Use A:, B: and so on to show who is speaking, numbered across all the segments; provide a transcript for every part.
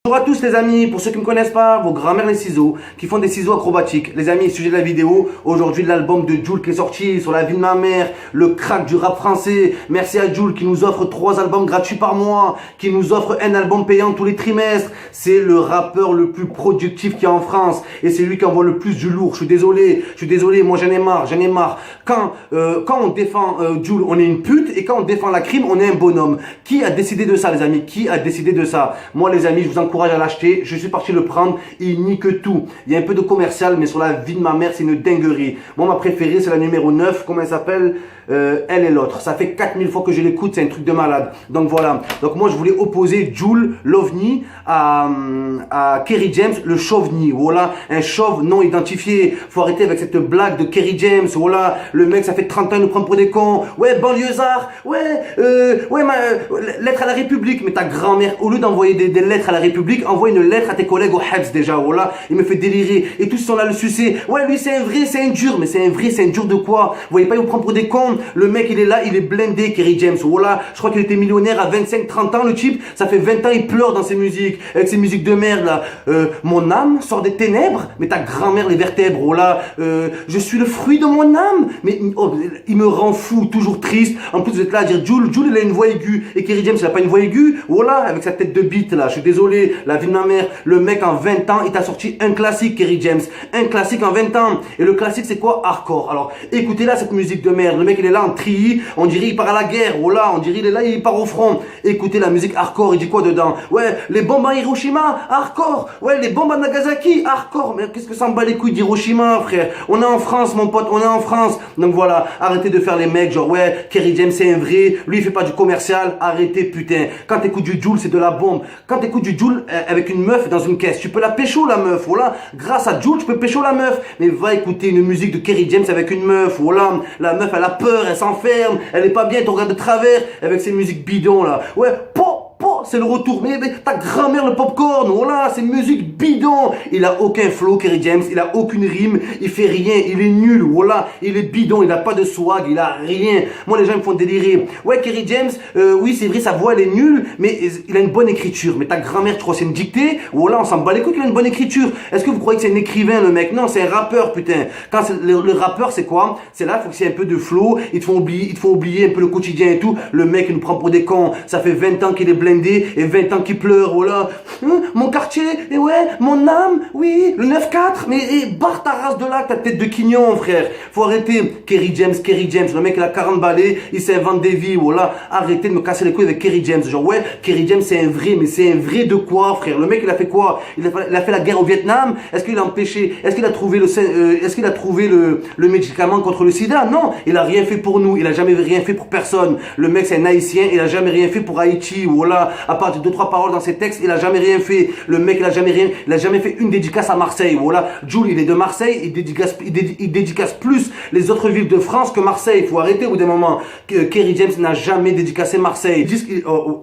A: Bonjour à tous les amis, pour ceux qui ne me connaissent pas, vos grands-mères les ciseaux, qui font des ciseaux acrobatiques. Les amis, sujet de la vidéo, aujourd'hui l'album de Jul qui est sorti sur la vie de ma mère, le crack du rap français. Merci à Jul qui nous offre 3 albums gratuits par mois, qui nous offre un album payant tous les trimestres. C'est le rappeur le plus productif qu'il y a en France et c'est lui qui envoie le plus du lourd. Je suis désolé, moi j'en ai marre. Quand on défend Jul, on est une pute et quand on défend la crime, on est un bonhomme. Qui a décidé de ça les amis? Qui a décidé de ça? Moi les amis, je vous encourage à l'acheter, je suis parti le prendre, il nique tout. Il y a un peu de commercial, mais sur la vie de ma mère, c'est une dinguerie. Moi, ma préférée, c'est la numéro 9, comment elle s'appelle? Elle et l'autre. Ça fait 4000 fois que je l'écoute, c'est un truc de malade. Donc voilà. Donc moi, je voulais opposer Jul, l'OVNI, à Kerry James, le chauve-ni. Voilà, un chauve non identifié. Faut arrêter avec cette blague de Kerry James. Voilà, le mec, ça fait 30 ans, il nous prend pour des cons. Ouais, banlieusard. Ouais, lettre à la République. Mais ta grand-mère, au lieu d'envoyer des lettres à la République, envoie une lettre à tes collègues au HEPS déjà. Voilà, il me fait délirer. Et tous sont là le sucer. Ouais, lui, c'est un vrai, c'est un dur. Mais c'est un vrai, c'est un dur de quoi? Vous voyez pas, il vous prend pour des cons. Le mec il est là, il est blindé, Kerry James. Voilà, je crois qu'il était millionnaire à 25-30 ans le type. Ça fait 20 ans il pleure dans ses musiques. Avec ses musiques de merde là. Mon âme sort des ténèbres. Mais ta grand-mère les vertèbres. Voilà, je suis le fruit de mon âme. Mais il me rend fou, toujours triste. En plus vous êtes là à dire Jul il a une voix aiguë. Et Kerry James il a pas une voix aiguë. Voilà, avec sa tête de bite là. Je suis désolé, la vie de ma mère. Le mec en 20 ans il t'a sorti un classique Kerry James. Un classique en 20 ans. Et le classique c'est quoi? Hardcore. Alors écoutez là cette musique de merde. Le mec il est là en tri, on dirait il part à la guerre, voilà, on dirait il est là, il part au front. Écoutez la musique hardcore, il dit quoi dedans? Ouais, les bombes à Hiroshima, hardcore. Ouais, les bombes à Nagasaki, hardcore. Mais qu'est-ce que ça me bat les couilles d'Hiroshima, frère? On est en France, mon pote, on est en France. Donc voilà, arrêtez de faire les mecs, genre ouais, Kerry James c'est un vrai, lui il fait pas du commercial, arrêtez putain. Quand t'écoutes du Jul, c'est de la bombe. Quand t'écoutes du Jul avec une meuf dans une caisse, tu peux la pécho la meuf, voilà. Grâce à Jul, tu peux pécho la meuf. Mais va écouter une musique de Kerry James avec une meuf, voilà. La meuf elle a peur, elle s'enferme, elle est pas bien, tu regardes de travers avec ses musiques bidons là. Ouais, c'est le retour. Mais ta grand-mère le popcorn, voilà, c'est musique bidon. Il a aucun flow, Kerry James, il a aucune rime, il fait rien, il est nul, voilà, il est bidon, il a pas de swag, il a rien. Moi les gens me font délirer. Ouais, Kerry James, oui c'est vrai, sa voix elle est nulle, mais il a une bonne écriture. Mais ta grand-mère, tu crois c'est une dictée? Voilà, on s'en bat les couilles qu'il a une bonne écriture. Est-ce que vous croyez que c'est un écrivain le mec? Non, c'est un rappeur, putain. Quand le rappeur c'est quoi? C'est là, faut que c'est un peu de flow, ils te font oublier un peu le quotidien et tout. Le mec il nous prend pour des cons. Ça fait 20 ans qu'il est blindé et 20 ans qu'il pleure, voilà. Mon quartier, et ouais, mon âme, oui, le 9-4, mais barre ta race de là, ta tête de quignon, frère. Faut arrêter. Kerry James, le mec il a 40 balais, il s'invente des vies, voilà. Arrêtez de me casser les couilles avec Kerry James. Genre ouais, Kerry James c'est un vrai, mais c'est un vrai de quoi, frère? Le mec il a fait quoi? Il a fait la guerre au Vietnam. Est-ce qu'il a empêché? Est-ce qu'il a trouvé le médicament contre le sida? Non, il a rien fait pour nous, il a jamais rien fait pour personne. Le mec c'est un haïtien, il a jamais rien fait pour Haïti, voilà. À part de 2-3 paroles dans ses textes, il a jamais rien fait. Le mec, il a jamais fait une dédicace à Marseille. Voilà. Jul, il est de Marseille, il dédicace plus les autres villes de France que Marseille. Il faut arrêter au bout d'un moment. Kerry James n'a jamais dédicacé Marseille.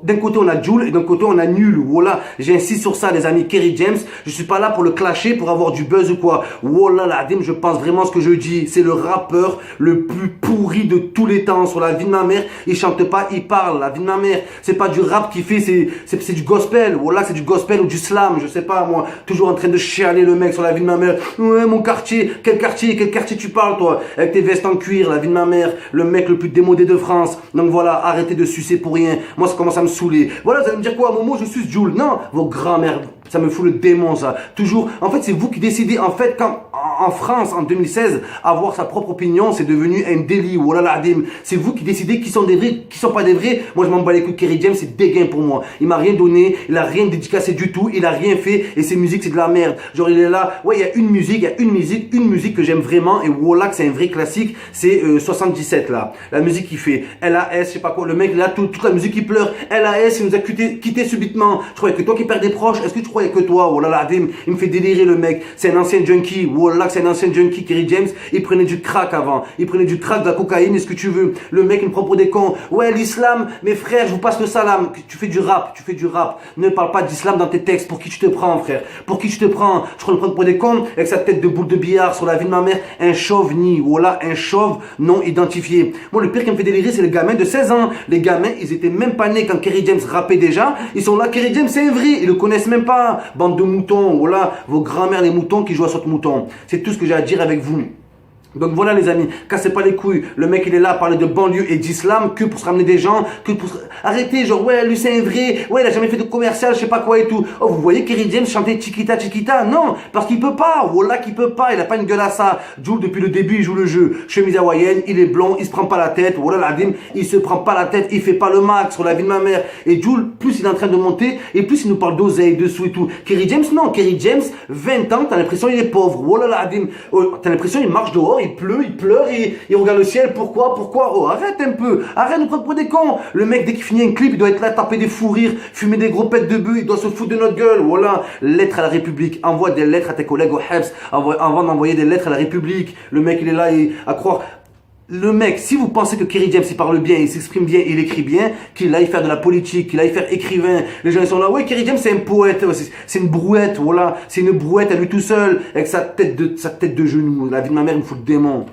A: D'un côté, on a Jul et d'un côté, on a nul. Voilà. J'insiste sur ça, les amis. Kerry James, je suis pas là pour le clasher, pour avoir du buzz ou quoi. Voilà, la dim, je pense vraiment ce que je dis. C'est le rappeur le plus pourri de tous les temps. Sur la vie de ma mère, il chante pas, il parle. La vie de ma mère, c'est pas du rap qu'il fait, c'est du gospel, voilà, c'est du gospel ou du slam, je sais pas moi, toujours en train de chialer le mec sur la vie de ma mère. Ouais, mon quartier, quel quartier tu parles toi? Avec tes vestes en cuir, la vie de ma mère, le mec le plus démodé de France. Donc voilà, arrêtez de sucer pour rien. Moi ça commence à me saouler. Voilà, vous allez me dire quoi, Momo, je suce Jul? Non, vos grands-mères, ça me fout le démon ça. Toujours, en fait c'est vous qui décidez. En fait quand en France en 2016, avoir sa propre opinion c'est devenu un délit. Voilà la dim. C'est vous qui décidez qui sont des vrais, qui sont pas des vrais. Moi je m'en bats les couilles. Kerry James c'est dégain pour moi. Il m'a rien donné, il a rien dédicacé du tout, il a rien fait et ses musiques c'est de la merde. Genre il est là, ouais il y a une musique que j'aime vraiment et voilà que c'est un vrai classique, c'est 77 là. La musique qu'il fait, LAS, je sais pas quoi, le mec là toute la musique il pleure, LAS il nous a quitté subitement. Je croyais que toi qui perds des proches, est-ce que tu croyais que toi? Oh là là, il me fait délirer le mec, c'est un ancien junkie, voilà que c'est un ancien junkie. Kerry James, il prenait du crack avant, il prenait du crack, de la cocaïne, est-ce que tu veux? Le mec il me prend pour des cons. Ouais l'islam, mes frères, je vous passe le salam. Tu fais du rap. Ne parle pas d'islam dans tes textes. Pour qui tu te prends, frère? Pour qui tu te prends? Je crois le prendre pour des cons avec sa tête de boule de billard sur la vie de ma mère. Un chauve-ni, voilà, un chauve non identifié. Moi, le pire qui me fait délirer, c'est les gamins de 16 ans. Les gamins, ils étaient même pas nés quand Kerry James rappait déjà. Ils sont là, Kerry James, c'est un vrai. Ils le connaissent même pas. voilà, bande de moutons, voilà, vos grands-mères les moutons qui jouent à saute mouton. C'est tout ce que j'ai à dire avec vous. Donc voilà les amis, cassez pas les couilles, le mec il est là à parler de banlieue et d'islam que pour se ramener des gens, que pour se... Arrêtez, genre ouais lui c'est un vrai, ouais il a jamais fait de commercial, je sais pas quoi et tout. Oh vous voyez Kerry James chanter Chiquita Chiquita? Non, parce qu'il peut pas, voilà qu'il peut pas, il a pas une gueule à ça. Jules depuis le début il joue le jeu, chemise hawaïenne, il est blond, il se prend pas la tête, voilà l'adim, il se prend pas la tête, il fait pas le max sur la vie de ma mère. Et Jules, plus il est en train de monter, et plus il nous parle d'oseille, de sous et tout. Kerry James non, Kerry James, 20 ans, t'as l'impression il est pauvre, voilà l'adim, oh, t'as l'impression il marche dehors, il pleut, il pleure. Il regarde le ciel, pourquoi? Oh, arrête un peu, arrête de nous prendre pour des cons. Le mec, dès qu'il finit un clip, il doit être là, taper des fous rires, fumer des gros pets de bœuf, il doit se foutre de notre gueule. Voilà, lettre à la République, envoie des lettres à tes collègues au HEPS, avant d'envoyer des lettres à la République. Le mec, il est là à croire. Le mec, si vous pensez que Kerry James il parle bien, il s'exprime bien, il écrit bien, qu'il aille faire de la politique, qu'il aille faire écrivain, les gens ils sont là, ouais Kerry James c'est un poète, c'est une brouette, voilà, c'est une brouette à lui tout seul, avec sa tête de genou, la vie de ma mère il me fout le démon.